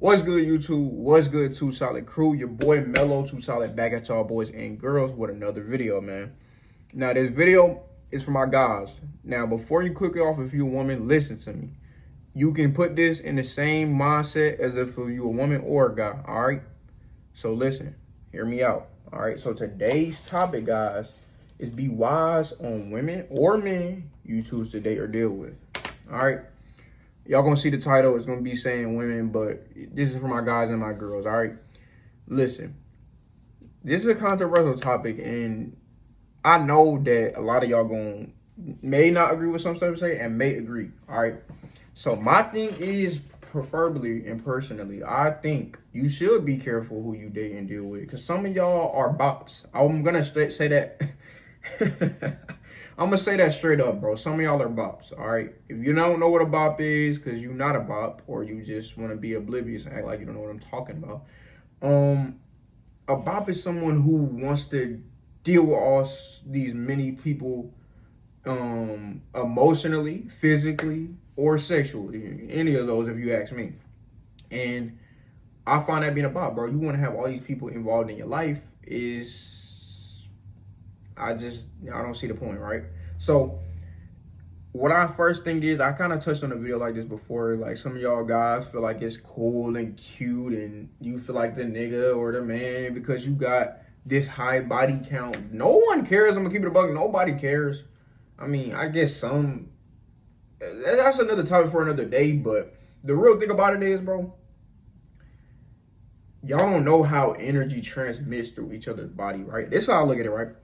What's good, YouTube? What's good, Too Solid Crew? Your boy Mello, Too Solid, back at y'all boys and girls with another video, man. Now, this video is for my guys. Now, before you click it off, if you're a woman, listen to me. You can put this in the same mindset as if you're a woman or a guy, all right? So listen, hear me out, all right? So today's topic, guys, is be wise on women or men you choose to date or deal with, all right? Y'all gonna see the title. It's gonna be saying women, but this is for my guys and my girls, all right? Listen, this is a controversial topic, and I know that a lot of y'all may not agree with some stuff I say and may agree, all right? So my thing is, preferably and personally, I think you should be careful who you date and deal with, because some of y'all are bops. I'm gonna say that. I'm gonna say that straight up, bro. Some of y'all are bops, all right? If you don't know what a bop is, because you're not a bop, or you just want to be oblivious and act like you don't know what I'm talking about, a bop is someone who wants to deal with all these many people, emotionally, physically, or sexually. Any of those, if you ask me. And I find that being a bop, bro. You want to have all these people involved in your life I don't see the point, right? So what I first think is, I kind of touched on a video like this before. Like, some of y'all guys feel like it's cool and cute and you feel like the nigga or the man because you got this high body count. No one cares. I'm gonna keep it a buck. Nobody cares. I mean, I guess that's another topic for another day, but the real thing about it is, bro, y'all don't know how energy transmits through each other's body, right? This is how I look at it, right?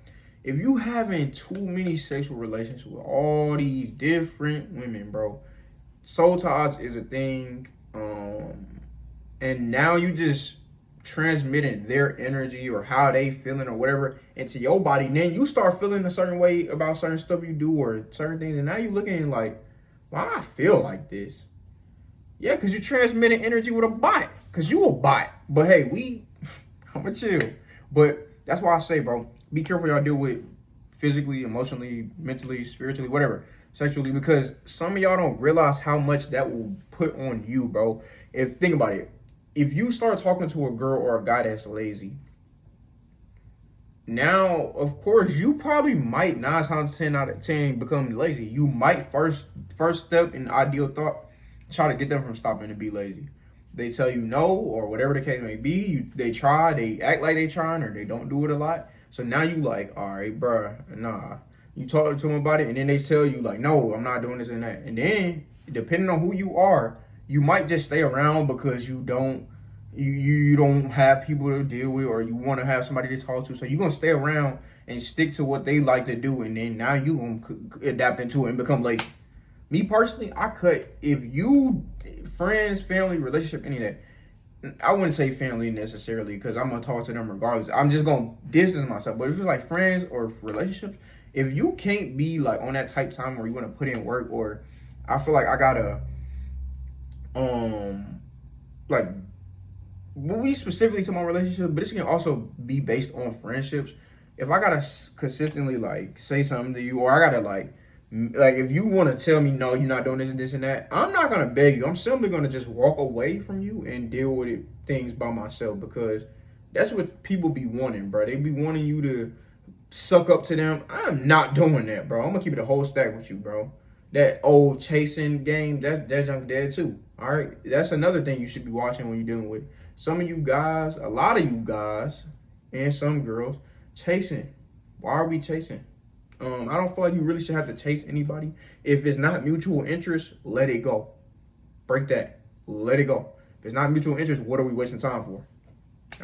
If you having too many sexual relationships with all these different women, bro, soul ties is a thing. And now you just transmitting their energy or how they feeling or whatever into your body. And then you start feeling a certain way about certain stuff you do or certain things. And now you looking like, why I feel like this? Yeah, because you transmitting energy with a bot. Because you a bot. But hey, I'm going to chill. But that's why I say, bro, be careful y'all deal with physically, emotionally, mentally, spiritually, whatever, sexually, because some of y'all don't realize how much that will put on you, bro. Think about it. If you start talking to a girl or a guy that's lazy, now, of course, you probably might 9 times 10 out of 10 become lazy. You might first step in the ideal thought, try to get them from stopping to be lazy. They tell you no, or whatever the case may be. They try, they act like they trying, or they don't do it a lot. So now you like, all right, bruh, nah. You talk to them about it, and then they tell you like, no, I'm not doing this and that. And then, depending on who you are, you might just stay around because you don't have people to deal with, or you want to have somebody to talk to. So you're gonna stay around and stick to what they like to do, and then now you gonna adapt into it and become lazy. Me personally, I cut, if you, friends, family, relationship, any of that, I wouldn't say family necessarily, because I'm going to talk to them regardless. I'm just going to distance myself. But if it's like friends or relationships, if you can't be like on that type time where you want to put in work, or I feel like I got to, like, we specifically to my relationship, but this can also be based on friendships. If I got to consistently like say something to you, or I got to like if you want to tell me, no, you're not doing this and that, I'm not going to beg you. I'm simply going to just walk away from you and deal with things by myself, because that's what people be wanting, bro. They be wanting you to suck up to them. I'm not doing that, bro. I'm going to keep it a whole stack with you, bro. That old chasing game, that junk dead too. All right. That's another thing you should be watching when you're dealing with some of you guys, a lot of you guys, and some girls chasing. Why are we chasing? I don't feel like you really should have to chase anybody. If it's not mutual interest, let it go. Break that. Let it go. If it's not mutual interest, what are we wasting time for?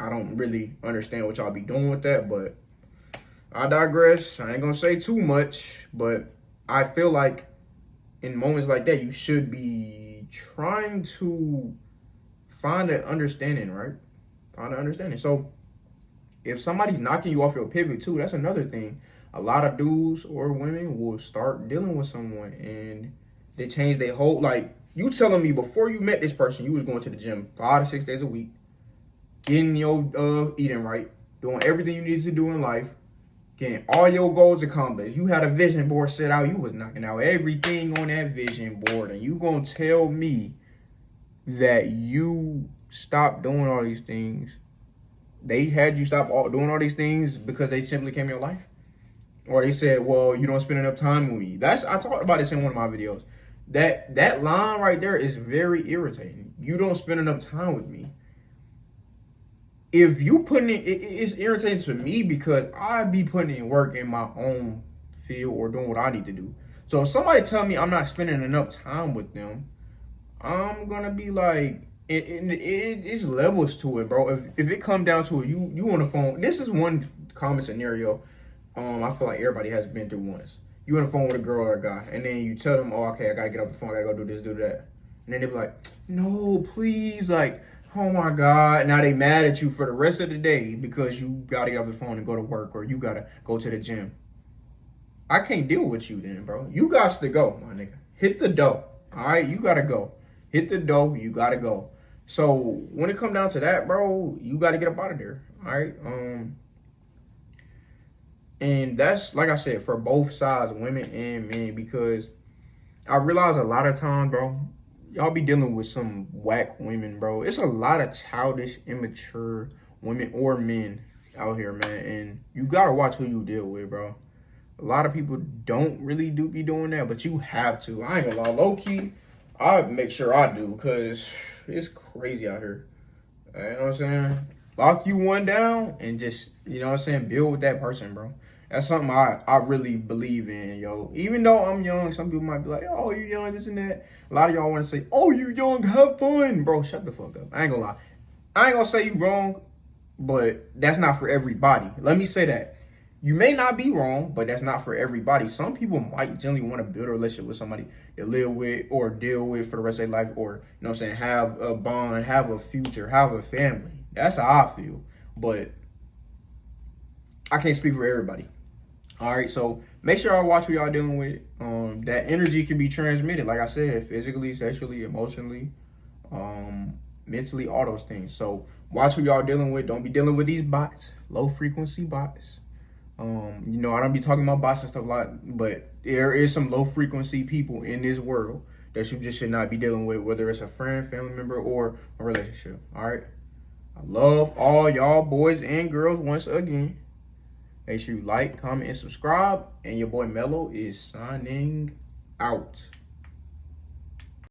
I don't really understand what y'all be doing with that, but I digress. I ain't gonna say too much, but I feel like in moments like that, you should be trying to find an understanding, right? Find an understanding. So if somebody's knocking you off your pivot too, that's another thing. A lot of dudes or women will start dealing with someone and they change their whole, like, you telling me before you met this person, you was going to the gym 5 to 6 days a week, getting your eating right, doing everything you needed to do in life, getting all your goals accomplished. You had a vision board set out. You was knocking out everything on that vision board. And you gonna tell me that you stop doing all these things, they had you stop doing all these things because they simply came in your life? Or they said, well, you don't spend enough time with me. I talked about this in one of my videos. That line right there is very irritating. You don't spend enough time with me. If you putting it's irritating to me because I be putting in work in my own field or doing what I need to do. So if somebody tell me I'm not spending enough time with them, I'm gonna be like, it's levels to it, bro. If it come down to it, you on the phone. This is one common scenario. I feel like everybody has been through once. You on the phone with a girl or a guy, and then you tell them, "Oh, okay, I gotta get off the phone. I gotta go do this, do that," and then they be like, "No, please, like, oh my God." Now they mad at you for the rest of the day because you gotta get off the phone and go to work, or you gotta go to the gym. I can't deal with you then, bro. You got to go, my nigga. Hit the dough. All right, you gotta go. Hit the dough. You gotta go. So when it come down to that, bro, you gotta get up out of there. All right. And that's, like I said, for both sides, women and men, because I realize a lot of times, bro, y'all be dealing with some whack women, bro. It's a lot of childish, immature women or men out here, man. And you gotta watch who you deal with, bro. A lot of people don't really be doing that, but you have to. I ain't gonna lie, low key, I make sure I do, because it's crazy out here. You know what I'm saying? Lock you one down and just, you know what I'm saying, build with that person, bro. That's something I really believe in, yo. Even though I'm young, some people might be like, oh, you young, this and that. A lot of y'all want to say, oh, you young, have fun. Bro, shut the fuck up. I ain't gonna lie. I ain't gonna say you wrong, but that's not for everybody. Let me say that. You may not be wrong, but that's not for everybody. Some people might generally want to build a relationship with somebody to live with or deal with for the rest of their life, or, you know what I'm saying, have a bond, have a future, have a family. That's how I feel. But I can't speak for everybody. All right, so make sure y'all watch who y'all dealing with. That energy can be transmitted, like I said, physically, sexually, emotionally, mentally, all those things. So watch who y'all dealing with. Don't be dealing with these bots, low frequency bots. You know, I don't be talking about bots and stuff like that, but there is some low frequency people in this world that you just should not be dealing with, whether it's a friend, family member, or a relationship. All right. I love all y'all boys and girls once again. Make sure you like, comment, and subscribe. And your boy Mello is signing out.